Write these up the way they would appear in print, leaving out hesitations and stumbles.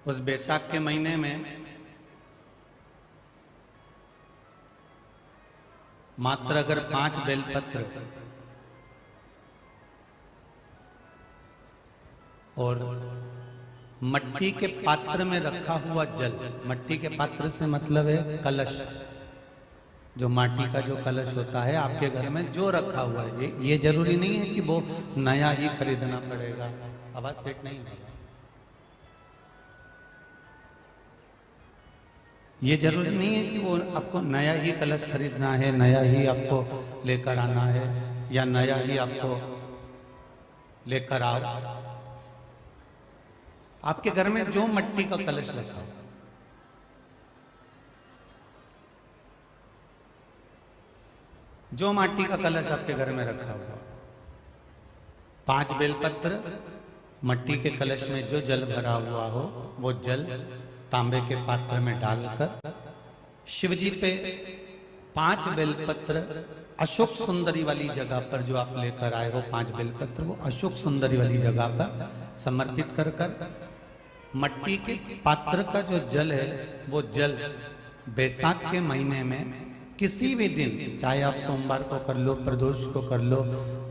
उस बैसाख के महीने में मात्र अगर 5 बेलपत्र और मट्टी के पात्र में रखा हुआ जल, मट्टी के पात्र से मतलब है कलश, जो माटी का जो कलश होता है आपके घर में जो रखा हुआ है, ये जरूरी नहीं है कि वो नया ही खरीदना पड़ेगा। आवाज सेट नहीं है। ये जरूरी नहीं है कि वो आपको नया ही कलश खरीदना है, नया ही आपको लेकर आना है या नया ही आपको लेकर आओ। आपके घर में जो मट्टी का कलश रखा हो, जो माटी का कलश आपके घर में रखा हुआ, 5 बेलपत्र मट्टी के कलश में जो जल भरा हुआ हो, वो जल तांबे के पात्र में डालकर शिवजी पे 5 बेलपत्र अशोक सुंदरी वाली जगह पर जो आप लेकर आए हो, 5 बेलपत्र वो अशोक सुंदरी वाली जगह पर समर्पित कर मट्टी के पात्र का जो जल है वो जल बैसाख के महीने में किसी भी दिन, चाहे आप सोमवार को कर लो, प्रदोष को कर लो,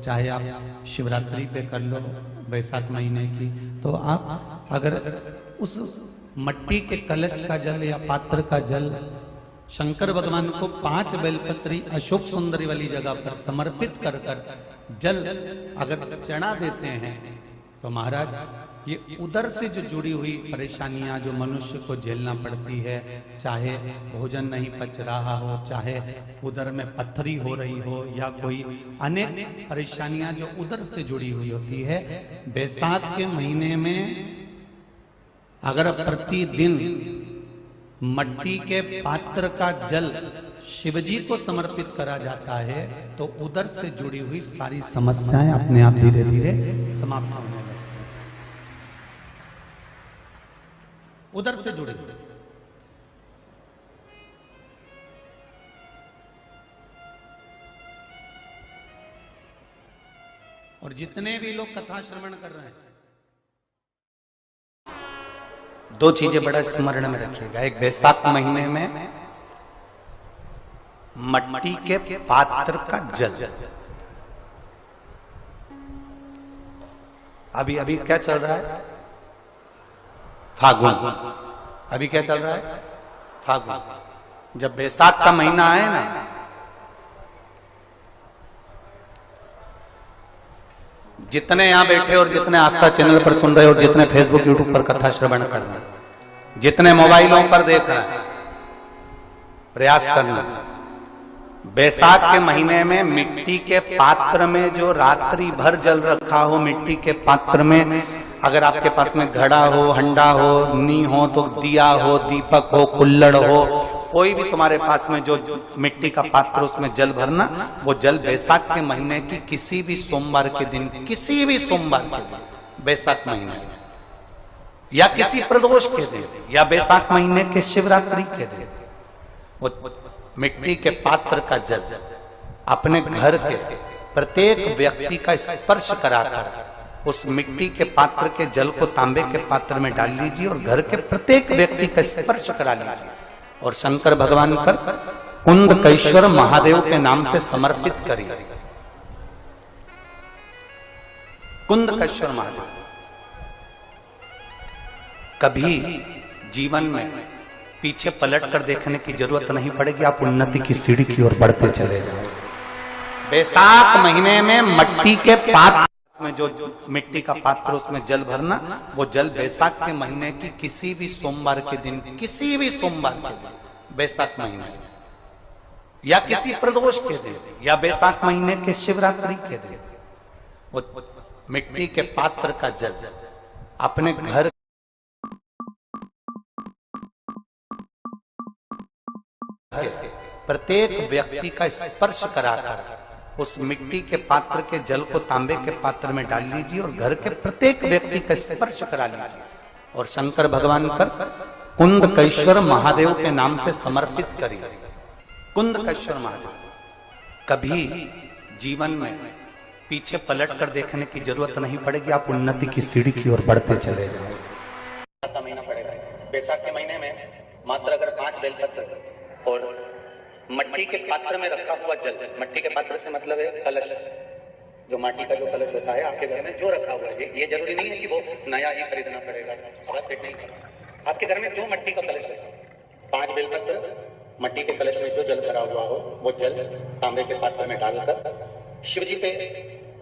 चाहे आप शिवरात्रि पे कर लो बैसाख महीने की, तो आप अगर उस मट्टी के कलश का जल या पात्र का जल शंकर भगवान को 5 बेलपत्री अशोक सुंदरी वाली जगह पर समर्पित कर जल अगर चढ़ा देते हैं, तो महाराज ये उदर से जो जुड़ी हुई परेशानियां जो मनुष्य को झेलना पड़ती है, चाहे भोजन नहीं पच रहा हो, चाहे उदर में पत्थरी हो रही हो, या कोई अनेक परेशानियां जो उदर से जुड़ी हुई होती है, बैसाख के महीने में अगर प्रतिदिन मट्टी के पात्र का जल शिवजी को समर्पित करा जाता है, तो उदर से जुड़ी हुई सारी समस्याएं अपने आप धीरे धीरे समाप्त होने लगती हैं। उदर से जुड़ी हुई और जितने भी लोग कथा श्रवण कर रहे हैं, 2 चीजें बड़ा स्मरण में रखिएगा। एक, बैसाख महीने में मट्टी के पात्र का जल, अभी क्या चल रहा है? फागुन। अभी क्या चल रहा है? फागुन। जब बैसाख का महीना आए ना, जितने यहां बैठे और जितने आस्था चैनल पर सुन रहे हो, जितने फेसबुक यूट्यूब पर कथा श्रवण कर रहे हैं, जितने मोबाइलों पर देख रहे हैं, प्रयास करना, बैसाख के महीने में मिट्टी के पात्र में जो रात्रि भर जल रखा हो, मिट्टी के पात्र में, अगर आपके पास में घड़ा हो, हंडा हो, नी हो, तो दिया हो, दीपक हो, कुल्लड़ हो, कोई भी तुम्हारे पास में जो मिट्टी का पात्र, उसमें जल भरना। वो जल बैसाख के महीने की किसी भी सोमवार के दिन, किसी भी सोमवार के दिन, बैसाख महीने या किसी प्रदोष के दिन, या बैसाख महीने के शिवरात्रि के दिन, वो मिट्टी के पात्र का जल अपने घर के प्रत्येक व्यक्ति का स्पर्श कराकर उस मिट्टी के पात्र के जल को तांबे के पात्र में डाल लीजिए और घर के प्रत्येक व्यक्ति का स्पर्श करा लीजिए और शंकर भगवान पर कुंदकेश्वर महादेव के नाम से समर्पित करिए। कुंदकेश्वर महादेव। कभी जीवन में पीछे पलट कर देखने की जरूरत नहीं पड़ेगी, आप उन्नति की सीढ़ी की ओर बढ़ते चले जाओगे। बैसाख महीने में मट्टी के पात्र में जो मिट्टी का पात्र, उसमें जल भरना। वो जल बैसाख के महीने की किसी भी सोमवार के दिन, किसी भी सोमवार के दिन, बैसाख महीने या किसी प्रदोष के दिन, या बैसाख महीने के शिवरात्रि के दिन, वो मिट्टी के पात्र का जल अपने घर प्रत्येक व्यक्ति का स्पर्श कराकर उस मिट्टी के पात्र के जल को तांबे के पात्र में डाल लीजिए और घर के प्रत्येक व्यक्ति का स्पर्श करा लीजिए और शंकर भगवान पर कुंदकेश्वर महादेव के नाम से समर्पित करिए। कुंदकेश्वर महादेव। कभी जीवन में पीछे पलट कर देखने की जरूरत नहीं पड़ेगी, आप उन्नति की सीढ़ी की ओर बढ़ते चले जाओगे। ऐसा महीना पड़ेगा। बैसाख के महीने में मात्र अगर 5 बेलपत्र और मट्टी के पात्र में रखा हुआ जल, मट्टी के पात्र से मतलब है कलश, जो माटी का जो कलश होता है आपके घर में जो रखा हुआ है, ये जरूरी नहीं है कि वो नया ही खरीदना पड़ेगा, थोड़ा सेट नहीं करना। आपके घर में जो मट्टी का कलश है, 5 बेलपत्र, मट्टी के कलश में जो जल भरा हुआ हो वो जल तांबे के पात्र में डालकर शिव जी पे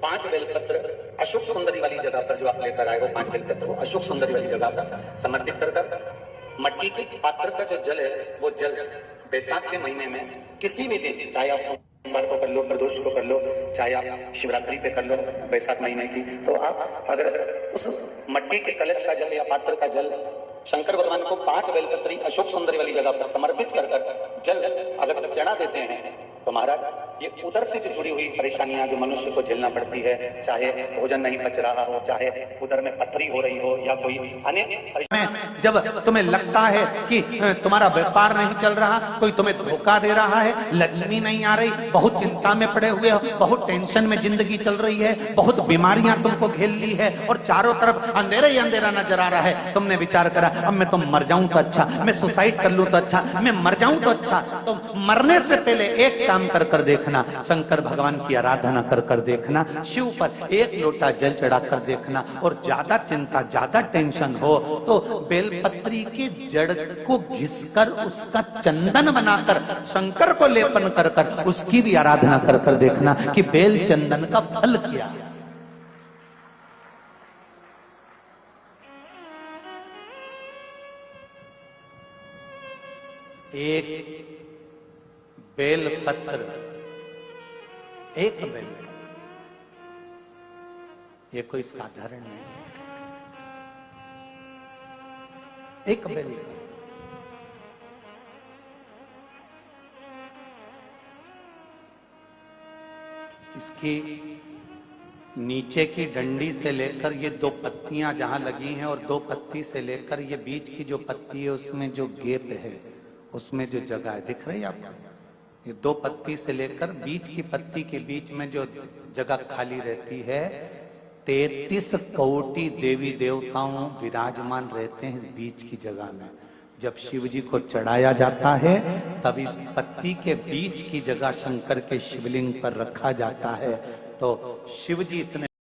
5 बेलपत्र अशोक सुंदरी वाली जगह पर जो आप लेकर आए हो, 5 बेलपत्र वो अशोक सुंदरी वाली जगह पर समर्पित कर मट्टी के पात्र का जो जल है वो जल बैसाख के महीने में किसी भी दिन, चाहे आप सोमवार को कर लो, प्रदोष को कर लो, चाहे आप शिवरात्रि पे कर लो बैसाख महीने की, तो आप अगर उस मट्टी के कलश का जल या पात्र का जल शंकर भगवान को 5 बेलपत्री अशोक सुंदरी वाली जगह पर समर्पित कर जल अगर चढ़ा देते हैं तो महाराज ये उदर से जो जुड़ी हुई परेशानियां जो मनुष्य को झेलना पड़ती है, चाहे भोजन नहीं पच रहा हो, चाहे उदर में पथरी हो रही हो या कोई अनेक, जब तुम्हें लगता है कि तुम्हारा व्यापार नहीं चल रहा, कोई तुम्हें धोखा दे रहा है, लक्ष्मी नहीं आ रही, बहुत चिंता में पड़े हुए हो, बहुत टेंशन में जिंदगी चल रही है, बहुत बीमारियां तुमको घेर ली है और चारों तरफ अंधेरा ही अंधेरा नजर आ रहा है, तुमने विचार करा अब मैं तो मर जाऊं तो अच्छा, मैं सुसाइड कर लूं तो अच्छा, मैं मर जाऊं तो अच्छा, तो मरने से पहले एक काम कर देखना, शंकर भगवान की आराधना कर देखना, शिव पर एक लोटा जल चढ़ा कर देखना, और ज्यादा चिंता ज्यादा टेंशन हो तो बेलपत्री के जड़ को घिसकर उसका चंदन बनाकर शंकर को लेपन कर उसकी भी आराधना कर देखना कि बेल चंदन का फल क्या है। एक बेलपत्र, एक बेल, ये कोई साधारण नहीं, एक बेल, इसकी नीचे की डंडी से लेकर ये 2 पत्तियां जहां लगी हैं और 2 पत्ती से लेकर ये बीच की जो पत्ती है उसमें जो गैप है, उसमें जो जगह है दिख रही है आपको, ये 2 पत्ती से लेकर बीच की पत्ती के बीच में जो जगह खाली रहती है, 33 कोटि देवी देवताओं विराजमान रहते हैं इस बीच की जगह में। जब शिव जी को चढ़ाया जाता है तब इस पत्ती के बीच की जगह शंकर के शिवलिंग पर रखा जाता है, तो शिव जी इतने